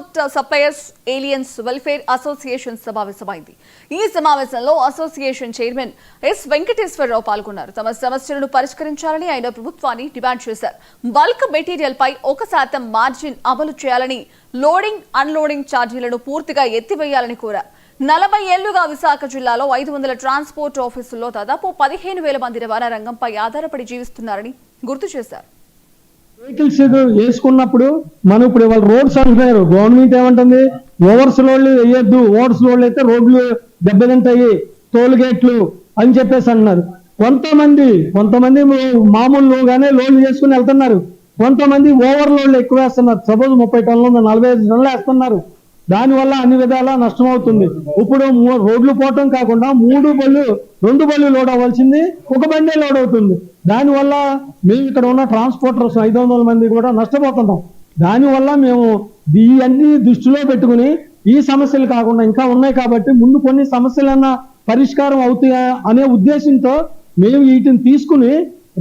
Transport suppliers aliens welfare association సమావేశమైంది. ఈ సమావేశంలో అసోసియేషన్ చైర్మన్ ఎస్ వెంకటేశ్వరరావు పాల్గొన్నారు. తమ సమస్యలను పరిష్కరించాలని ఆయన ప్రభుత్వాన్ని డిమాండ్ చేశారు. బల్క్ మెటీరియల్ పై 1% మార్జిన్ అమలు చేయాలని, లోడింగ్ అన్లోడింగ్ ఛార్జీలను పూర్తిగా ఎత్తివేయాలని కోరారు. 40 ఏళ్లుగా విశాఖ జిల్లాలో 500 ట్రాన్స్పోర్ట్ ఆఫీసుల్లో దాదాపు 15,000 మంది రవాణా రంగంపై ఆధారపడి జీవిస్తున్నారని గుర్తు చేశారు. వెహికల్స్ వేసుకున్నప్పుడు మనం ఇప్పుడు ఇవాళ రోడ్స్ అంటున్నారు. గవర్నమెంట్ ఏమంటుంది, ఓవర్స్ లోడ్లు వేయొద్దు, ఓవర్స్ లోడ్లు అయితే రోడ్లు దెబ్బతింటాయి, టోల్ గేట్లు అని చెప్పేసి అంటున్నారు. కొంతమంది మామూలుగానే లోడ్లు చేసుకుని వెళ్తున్నారు. కొంతమంది ఓవర్ లోడ్లు ఎక్కువ వేస్తున్నారు. సపోజ్ 30 టన్నులు 45 టన్నులు వేస్తున్నారు. దానివల్ల అన్ని విధాలా నష్టం అవుతుంది. ఇప్పుడు రోడ్లు పోవటం కాకుండా 2 బళ్ళు లోడ్ అవ్వాల్సింది 1 బండే లోడ్ అవుతుంది. దానివల్ల మేము ఇక్కడ ఉన్న ట్రాన్స్పోర్టర్స్ 500 మంది కూడా నష్టపోతుంటాం. దానివల్ల మేము ఇవన్నీ దృష్టిలో పెట్టుకుని ఈ సమస్యలు కాకుండా ఇంకా ఉన్నాయి కాబట్టి ముందు కొన్ని సమస్యలన్నా పరిష్కారం అవుతాయా అనే ఉద్దేశంతో మేము వీటిని తీసుకుని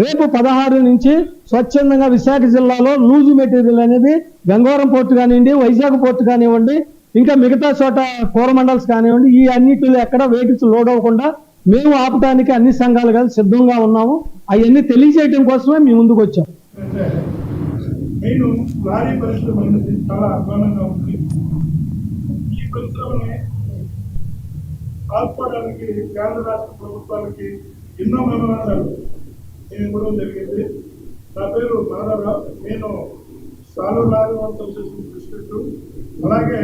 రేపు 16 నుంచి స్వచ్ఛందంగా విశాఖ జిల్లాలో లూజ్ మెటీరియల్ అనేది గంగవరం పోర్టు కానివ్వండి, వైజాగ్ పోర్టు కానివ్వండి, ఇంకా మిగతా చోట కోరమండల్స్ కానివ్వండి, ఈ అన్నిటిలో ఎక్కడ వెహికల్స్ లోడ్ అవ్వకుండా మేము ఆపడానికి అన్ని సంఘాలు కలిసి సిద్ధంగా ఉన్నాము. అవన్నీ తెలియజేయడం కోసమే మేము ముందుకు వచ్చాం. నేను లారీ పరిశ్రమ అనేది చాలా అధ్వానంగా ఉంది. ఈ పరిశ్రమని ఆదుకోవడానికి కేంద్ర రాష్ట్ర ప్రభుత్వానికి ఎన్నో మెమోరాండాలు నేను ఇవ్వడం జరిగింది. నా పేరు నారారావు. నేను Saluru lorry owners association president, అలాగే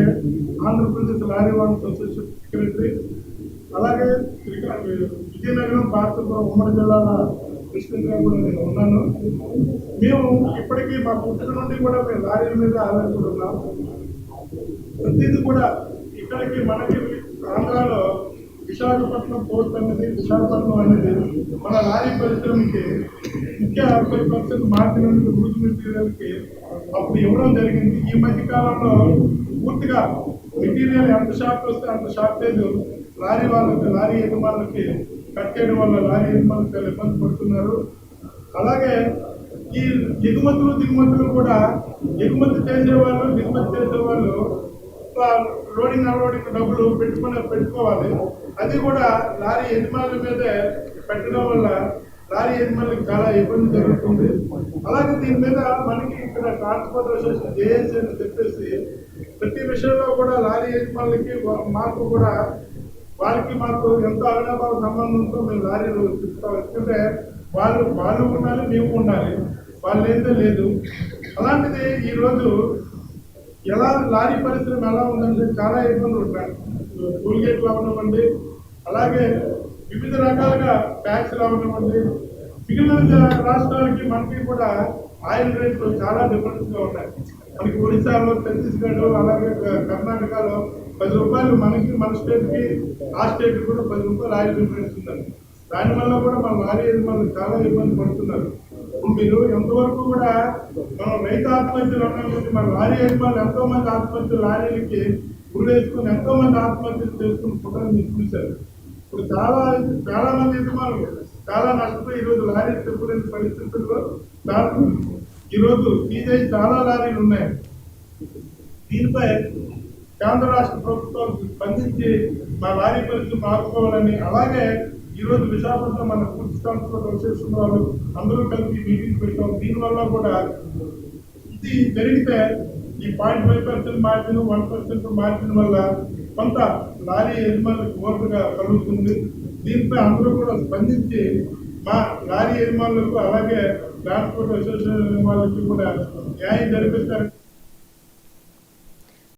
Andhra Pradesh lorry owners association secretary, అలాగే విజయనగరం భారతపురం ఉమ్మడి జిల్లాల ప్రెసిడెంట్గా కూడా నేను ఉన్నాను. మేము ఇప్పటికీ మా పుట్టిన నుండి కూడా మేము లారీల మీద ఆధారపడి ఉన్నాం. ప్రతిదీ కూడా ఇక్కడికి మనకి ఆంధ్రాలో విశాఖపట్నం పోర్ట్ అనేది, విశాఖపట్నం అనేది మన లారీ పరిశ్రమకి ముఖ్య 40% మార్కెట్ నుండి లూజ్ మెటీరియల్కి అప్పుడు ఇవ్వడం జరిగింది. ఈ మధ్య కాలంలో పూర్తిగా మెటీరియల్ ఎంత షార్ట్ వస్తే అంత షార్టేజ్ లారీ వాళ్ళకి, లారీ యజమానులకి కట్టేయడం వల్ల లారీ యజమానులు చాలా ఇబ్బంది పడుతున్నారు. అలాగే ఈ ఎగుమతులు దిగుమతులు కూడా ఎగుమతి చేసేవాళ్ళు, దిగుమతి చేసేవాళ్ళు లోడింగ్ అన్లోడింగ్ డబ్బులు పెట్టుకోవాలి. అది కూడా లారీ యజమానుల మీదే పెట్టడం వల్ల లారీ యజమానులకు చాలా ఇబ్బంది జరుగుతుంది. అలాగే దీని మీద మనకి ఇక్కడ ట్రాన్స్పోర్ట్ అసోసియేషన్ జేఏసీ అని చెప్పేసి ప్రతి విషయంలో కూడా లారీ యజమానులకి మాకు కూడా మాకు ఎంతో అవినాభావ సంబంధంతో మేము లారీలు తిప్పుతాం. ఎందుకంటే వాళ్ళు ఉండాలి, మేము ఉండాలి, వాళ్ళు ఏందో లేదు. అలాంటిది ఈరోజు ఎలా లారీ పరిశ్రమ ఎలా ఉందంటే చాలా ఇబ్బందులు ఉంటాయి. టోల్ గేట్లు అవ్వనివ్వండి, అలాగే వివిధ రకాలుగా ట్యాక్స్లు అవ్వనివ్వండి. మిగిలిన రాష్ట్రాలకి మనకి కూడా ఆయిల్ రేట్లు చాలా డిఫరెన్స్గా ఉన్నాయి. మనకి ఒడిశాలో, ఛత్తీస్గఢ్, అలాగే కర్ణాటకలో 10 రూపాయలు మనకి, మన స్టేట్కి ఆ స్టేట్కి కూడా 10 రూపాయలు ఆయిల్ డిఫరెన్స్ ఉందండి. దానివల్ల కూడా మన లారీ యజమానులు చాలా ఇబ్బంది పడుతున్నారు. మీరు ఎంతవరకు కూడా మనం రైతు ఆత్మహత్యలు అన్నది మన లారీ యజమానులు ఎంతో మంది ఆత్మహత్యలు, లారీలకి గురేసుకుని ఎంతో మంది ఆత్మహత్యలు చేసుకుని ఫోటోలు మీరు చూశారు. ఇప్పుడు చాలా మంది యజమానులు చాలా నష్టపోయి ఈరోజు లారీ తిప్పలేని పరిస్థితుల్లో ఈరోజు సీజై చాలా లారీలు ఉన్నాయి. దీనిపై కేంద్ర రాష్ట్ర ప్రభుత్వాలు స్పందించి మా లారీ పరిస్థితి ఆదుకోవాలని, అలాగే ఈరోజు విశాఖపట్నం మన పూర్తి ట్రాన్స్పోర్ట్ అసోసియేషన్ వాళ్ళు అందరూ కలిపి మీటింగ్ పెట్టాం. దీనివల్ల కూడా ఇది జరిగితే ఈ 0.5% మార్జిన్, 1% మార్జిన్ వల్ల కొంత లారీ యజమానులకు ఓటుగా కలుగుతుంది. దీనిపై అందరూ కూడా స్పందించి మా లారీ యజమానులకు, అలాగే ట్రాన్స్పోర్ట్ అసోసియేషన్ వాళ్ళకి కూడా న్యాయం జరిపిస్తారు.